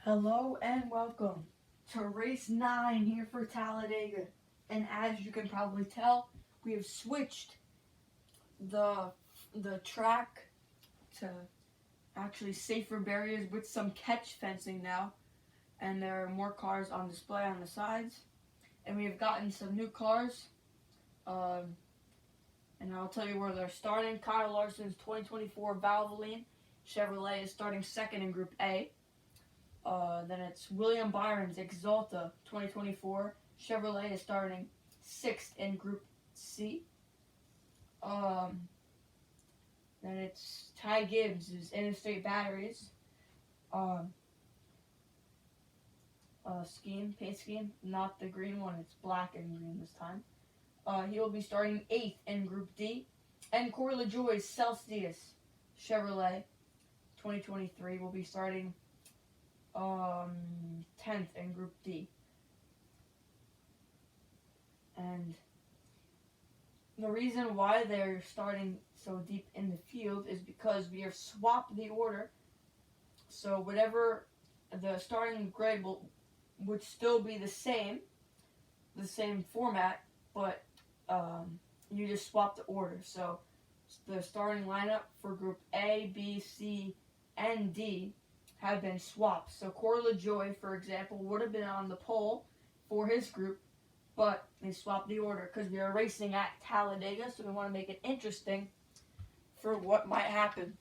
Hello and welcome to race 9 here for Talladega. And as you can probably tell, we have switched the track to actually safer barriers with some catch fencing now. And there are more cars on display on the sides. And we have gotten some new cars. And I'll tell you where they're starting. Kyle Larson's 2024 Valvoline Chevrolet is starting second in Group A. Then it's William Byron's Exalta 2024 Chevrolet is starting 6th in Group C. Then it's Ty Gibbs' Interstate Batteries paint scheme, not the green one. It's black and green this time. He will be starting 8th in Group D. And Corey LaJoie's Celsius Chevrolet 2023 will be starting 10th in Group D. And the reason why they're starting so deep in the field is because we have swapped the order. So whatever the starting grid would still be the same format, but you just swap the order. So the starting lineup for Group A, B, C, and D have been swapped. So Corey LaJoie, for example, would have been on the pole for his group, but they swapped the order because we are racing at Talladega, so we want to make it interesting for what might happen.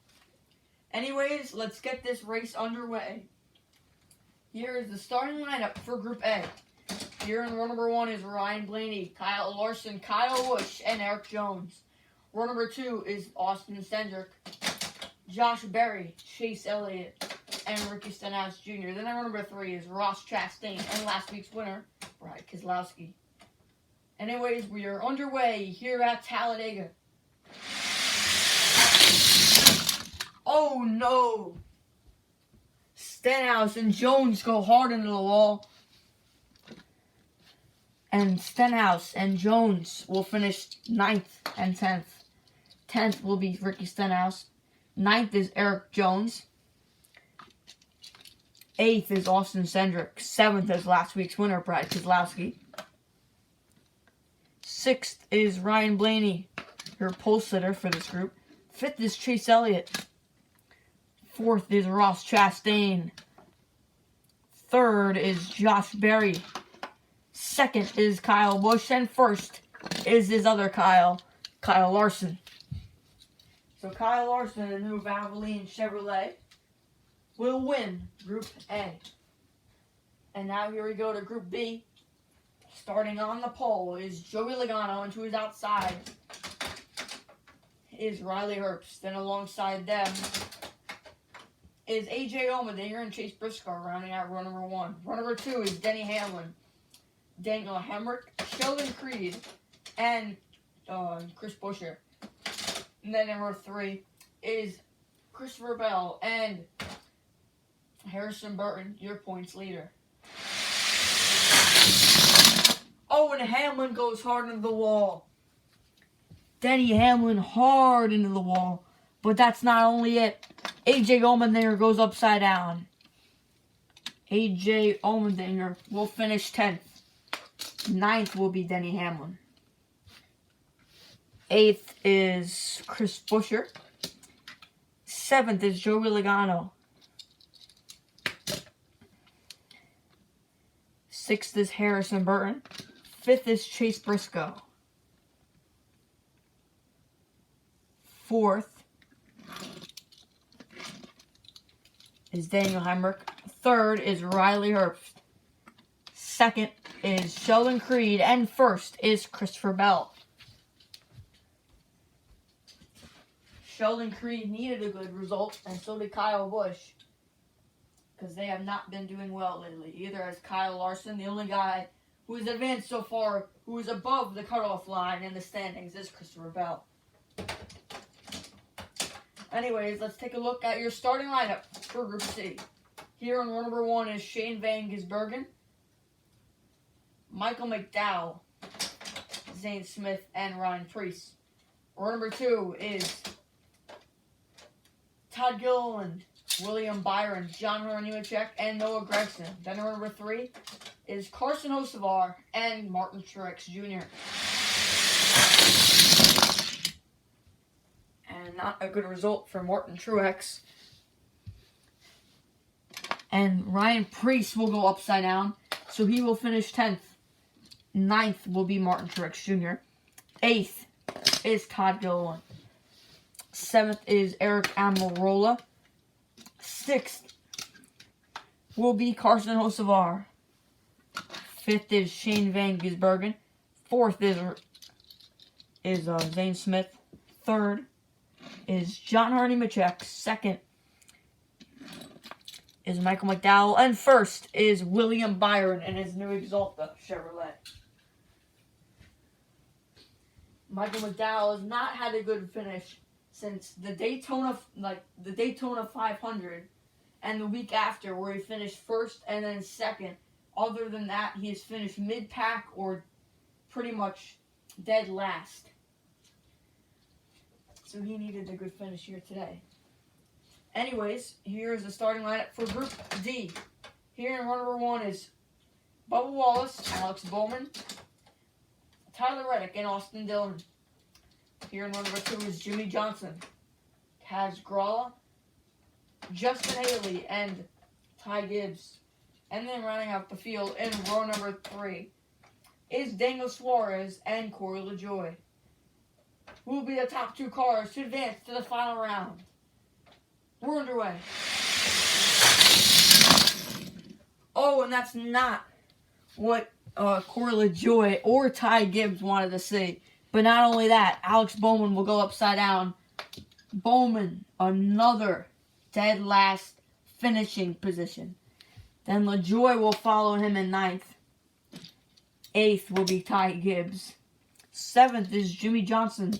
Anyways, let's get this race underway. Here is the starting lineup for Group A. Here in row number 1 is Ryan Blaney, Kyle Larson, Kyle Busch, and Eric Jones. Row number 2 is Austin Cindric, Josh Berry, Chase Elliott, and Ricky Stenhouse Jr. Then row number 3 is Ross Chastain and last week's winner, Brad Keselowski. Anyways, we are underway here at Talladega. Oh no! Stenhouse and Jones go hard into the wall. And Stenhouse and Jones will finish 9th and 10th. 10th will be Ricky Stenhouse. 9th is Eric Jones. 8th is Austin Cindric. 7th is last week's winner, Brad Keselowski. 6th is Ryan Blaney, your pole sitter for this group. 5th is Chase Elliott. 4th is Ross Chastain. 3rd is Josh Berry. 2nd is Kyle Busch. And 1st is his other Kyle Larson. So Kyle Larson, the new Valvoline Chevrolet, will win Group A. And now here we go to Group B. Starting on the pole is Joey Logano, and to his outside is Riley Herbst. Then alongside them is A.J. Allmendinger and Chase Briscoe rounding out row number 1. Row number 2 is Denny Hamlin, Daniel Hemrick, Sheldon Creed, and Chris Buescher. And then in row 3 is Christopher Bell and Harrison Burton, your points leader. Oh, and Hamlin goes hard into the wall. Denny Hamlin hard into the wall. But that's not only it. A.J. Allmendinger goes upside down. A.J. Allmendinger will finish 10th. 9th will be Denny Hamlin. 8th is Chris Buescher. 7th is Joey Logano. 6th is Harrison Burton. 5th is Chase Briscoe. 4th is Daniel Hemrick. 3rd is Riley Herbst. 2nd is Sheldon Creed. And 1st is Christopher Bell. Sheldon Creed needed a good result, and so did Kyle Busch, because they have not been doing well lately. Either as Kyle Larson, the only guy who has advanced so far, who is above the cutoff line in the standings, is Christopher Bell. Anyways, let's take a look at your starting lineup for Group C. Here in row number 1 is Shane Van Gisbergen, Michael McDowell, Zane Smith, and Ryan Preece. Row number 2 is Todd Gilliland, William Byron, John Hunter Nemechek, and Noah Gregson. Then number 3 is Carson Hocevar and Martin Truex Jr. And not a good result for Martin Truex. And Ryan Preece will go upside down, so he will finish 10th. 9th will be Martin Truex Jr. 8th is Todd Gilliland. 7th is Eric Almirola. 6th will be Carson Hocevar. 5th is Shane Van Gisbergen. 4th is Zane Smith. 3rd is John Hunter Nemechek. 2nd is Michael McDowell. And 1st is William Byron in his new Exalta Chevrolet. Michael McDowell has not had a good finish since the Daytona 500 and the week after, where he finished 1st and then 2nd. Other than that, he has finished mid-pack or pretty much dead last. So he needed a good finish here today. Anyways, here's the starting lineup for Group D. Here in row number 1 is Bubba Wallace, Alex Bowman, Tyler Reddick, and Austin Dillon. Here in row number 2 is Jimmy Johnson, Kaz Gralla, Justin Haley, and Ty Gibbs. And then rounding out the field in row number 3 is Daniel Suarez and Corey LaJoie, who will be the top 2 cars to advance to the final round. We're underway. Oh, and that's not what Corey LaJoie or Ty Gibbs wanted to see. But not only that, Alex Bowman will go upside down. Bowman, another dead last finishing position. Then LaJoie will follow him in 9th. 8th will be Ty Gibbs. 7th is Jimmy Johnson.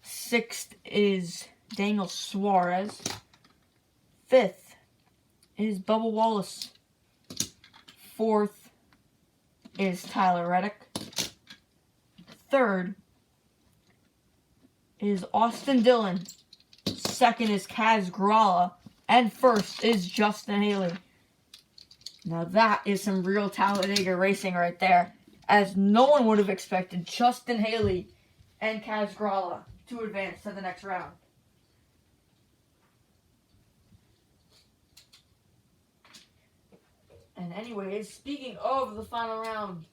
6th is Daniel Suarez. 5th is Bubba Wallace. 4th is Tyler Reddick. 3rd is Austin Dillon. 2nd is Kaz Gralla. And 1st is Justin Haley. Now that is some real Talladega racing right there, as no one would have expected Justin Haley and Kaz Gralla to advance to the next round. And anyways, speaking of the final round,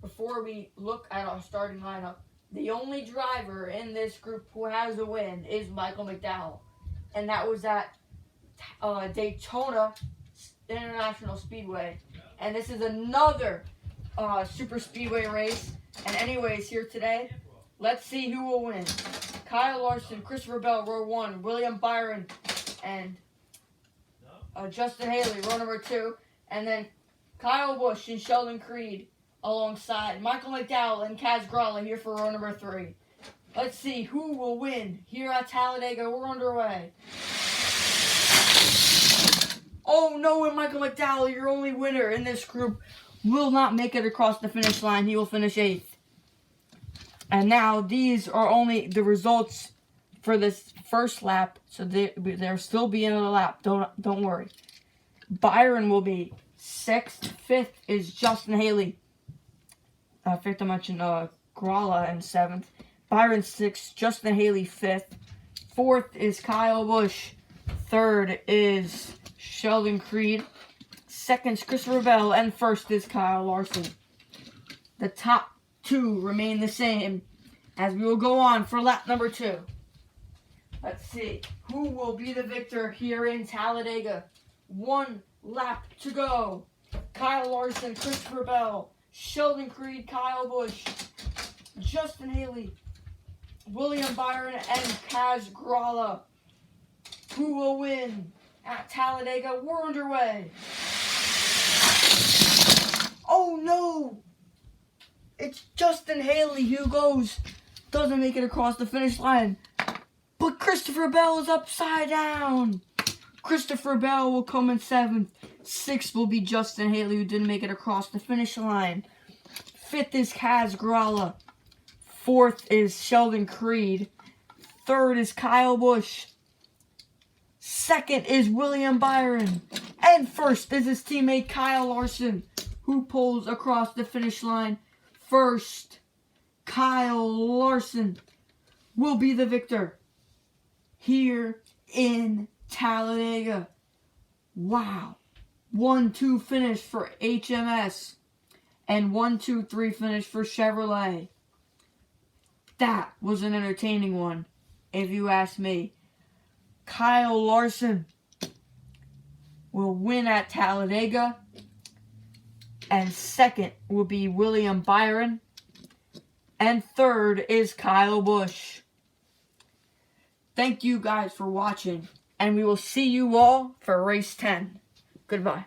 before we look at our starting lineup, the only driver in this group who has a win is Michael McDowell. And that was at Daytona International Speedway. And this is another super speedway race. And anyways, here today, let's see who will win. Kyle Larson, Christopher Bell, row 1. William Byron and Justin Haley, row number 2. And then Kyle Busch and Sheldon Creed alongside Michael McDowell and Kaz Gralla here for row number 3. Let's see who will win here at Talladega. We're underway. Oh no, and Michael McDowell, your only winner in this group, will not make it across the finish line. He will finish 8th. And now these are only the results for this first lap, so there'll still be another lap. Don't worry. Byron will be 6th. 5th is Justin Haley. 5th I mentioned Gralla in 7th. Byron 6th. Justin Haley 5th. 4th is Kyle Busch. 3rd is Sheldon Creed. 2nd is Christopher Bell. And 1st is Kyle Larson. The top 2 remain the same as we will go on for lap number 2. Let's see who will be the victor here in Talladega. 1 lap to go. Kyle Larson, Christopher Bell, Sheldon Creed, Kyle Busch, Justin Haley, William Byron, and Kaz Gralla. Who will win at Talladega? We're underway. Oh no! It's Justin Haley who doesn't make it across the finish line. But Christopher Bell is upside down. Christopher Bell will come in 7th. 6th will be Justin Haley, who didn't make it across the finish line. 5th is Kaz Gralla. 4th is Sheldon Creed. 3rd is Kyle Busch. Second is William Byron. And first is his teammate Kyle Larson, who pulls across the finish line first. Kyle Larson will be the victor here in Talladega. Wow. 1-2 finish for HMS and 1-2-3 finish for Chevrolet. That was an entertaining one, if you ask me. Kyle Larson will win at Talladega, and second will be William Byron, and third is Kyle Busch. Thank you guys for watching, and we will see you all for race 10. Goodbye.